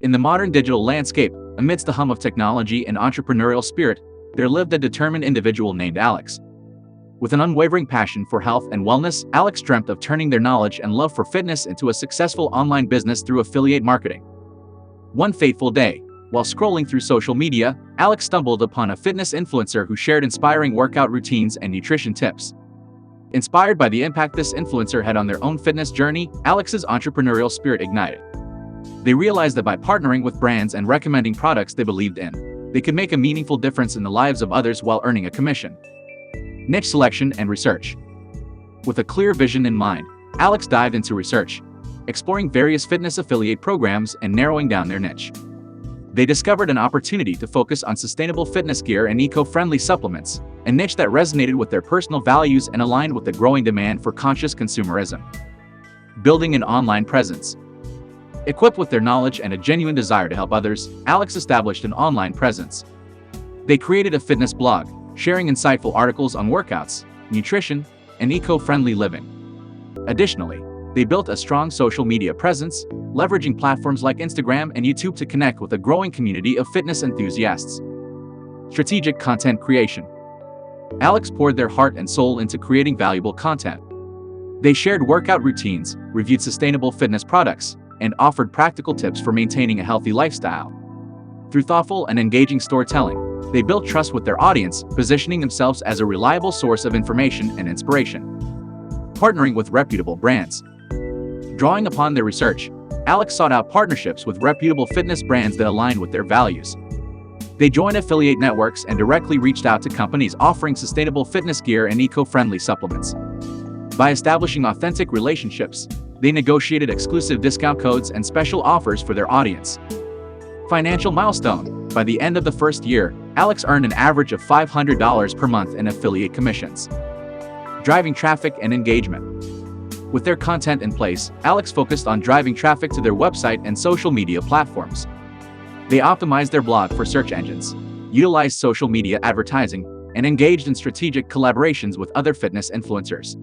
In the modern digital landscape, amidst the hum of technology and entrepreneurial spirit, there lived a determined individual named Alex. With an unwavering passion for health and wellness, Alex dreamt of turning their knowledge and love for fitness into a successful online business through affiliate marketing. One fateful day, while scrolling through social media, Alex stumbled upon a fitness influencer who shared inspiring workout routines and nutrition tips. Inspired by the impact this influencer had on their own fitness journey, Alex's entrepreneurial spirit ignited. They realized that by partnering with brands and recommending products they believed in, they could make a meaningful difference in the lives of others while earning a commission. Niche selection and research. With a clear vision in mind, Alex dived into research, exploring various fitness affiliate programs and narrowing down their niche. They discovered an opportunity to focus on sustainable fitness gear and eco-friendly supplements, a niche that resonated with their personal values and aligned with the growing demand for conscious consumerism. Building an online presence. Equipped with their knowledge and a genuine desire to help others, Alex established an online presence. They created a fitness blog, sharing insightful articles on workouts, nutrition, and eco-friendly living. Additionally, they built a strong social media presence, leveraging platforms like Instagram and YouTube to connect with a growing community of fitness enthusiasts. Strategic content creation. Alex poured their heart and soul into creating valuable content. They shared workout routines, reviewed sustainable fitness products, and offered practical tips for maintaining a healthy lifestyle. Through thoughtful and engaging storytelling, they built trust with their audience, positioning themselves as a reliable source of information and inspiration. Partnering with reputable brands. Drawing upon their research, Alex sought out partnerships with reputable fitness brands that aligned with their values. They joined affiliate networks and directly reached out to companies offering sustainable fitness gear and eco-friendly supplements. By establishing authentic relationships, they negotiated exclusive discount codes and special offers for their audience. Financial milestone. By the end of the first year, Alex earned an average of $500 per month in affiliate commissions. Driving traffic and engagement. With their content in place, Alex focused on driving traffic to their website and social media platforms. They optimized their blog for search engines, utilized social media advertising, and engaged in strategic collaborations with other fitness influencers.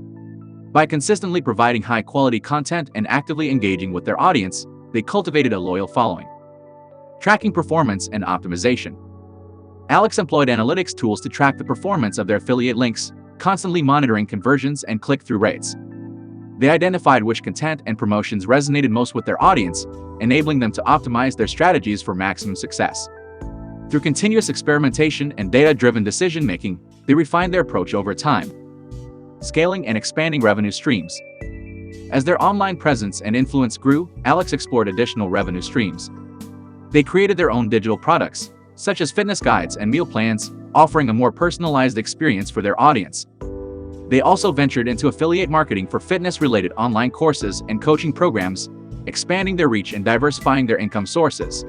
By consistently providing high-quality content and actively engaging with their audience, they cultivated a loyal following. Tracking performance and optimization. Alex employed analytics tools to track the performance of their affiliate links, constantly monitoring conversions and click-through rates. They identified which content and promotions resonated most with their audience, enabling them to optimize their strategies for maximum success. Through continuous experimentation and data-driven decision-making, they refined their approach over time, scaling and expanding revenue streams. As their online presence and influence grew, Alex explored additional revenue streams. They created their own digital products, such as fitness guides and meal plans, offering a more personalized experience for their audience. They also ventured into affiliate marketing for fitness-related online courses and coaching programs, expanding their reach and diversifying their income sources.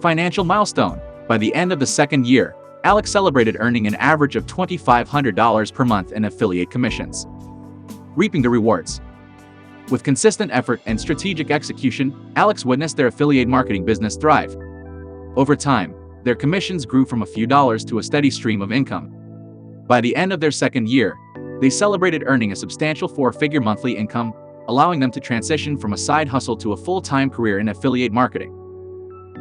Financial milestone. By the end of the second year, Alex celebrated earning an average of $2,500 per month in affiliate commissions. Reaping the rewards. With consistent effort and strategic execution, Alex witnessed their affiliate marketing business thrive. Over time, their commissions grew from a few dollars to a steady stream of income. By the end of their second year, they celebrated earning a substantial four-figure monthly income, allowing them to transition from a side hustle to a full-time career in affiliate marketing.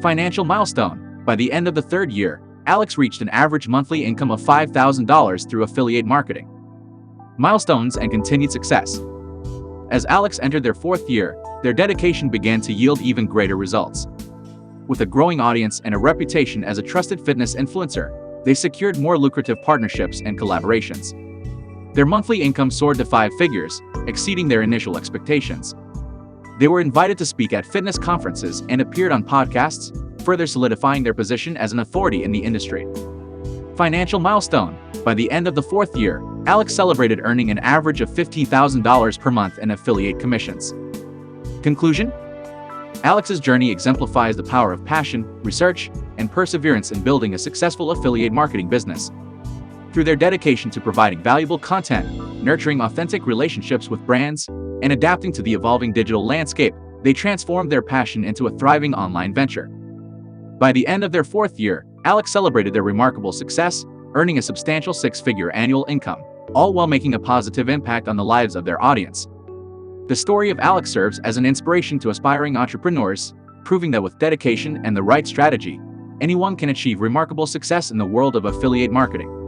Financial milestone. By the end of the third year, Alex reached an average monthly income of $5,000 through affiliate marketing. Milestones and continued success. As Alex entered their fourth year, their dedication began to yield even greater results. With a growing audience and a reputation as a trusted fitness influencer, they secured more lucrative partnerships and collaborations. Their monthly income soared to 5 figures, exceeding their initial expectations. They were invited to speak at fitness conferences and appeared on podcasts, further solidifying their position as an authority in the industry. Financial milestone. By the end of the fourth year, Alex celebrated earning an average of $15,000 per month in affiliate commissions. Conclusion? Alex's journey exemplifies the power of passion, research, and perseverance in building a successful affiliate marketing business. Through their dedication to providing valuable content, nurturing authentic relationships with brands, and adapting to the evolving digital landscape, they transformed their passion into a thriving online venture. By the end of their fourth year, Alex celebrated their remarkable success, earning a substantial 6-figure annual income, all while making a positive impact on the lives of their audience. The story of Alex serves as an inspiration to aspiring entrepreneurs, proving that with dedication and the right strategy, anyone can achieve remarkable success in the world of affiliate marketing.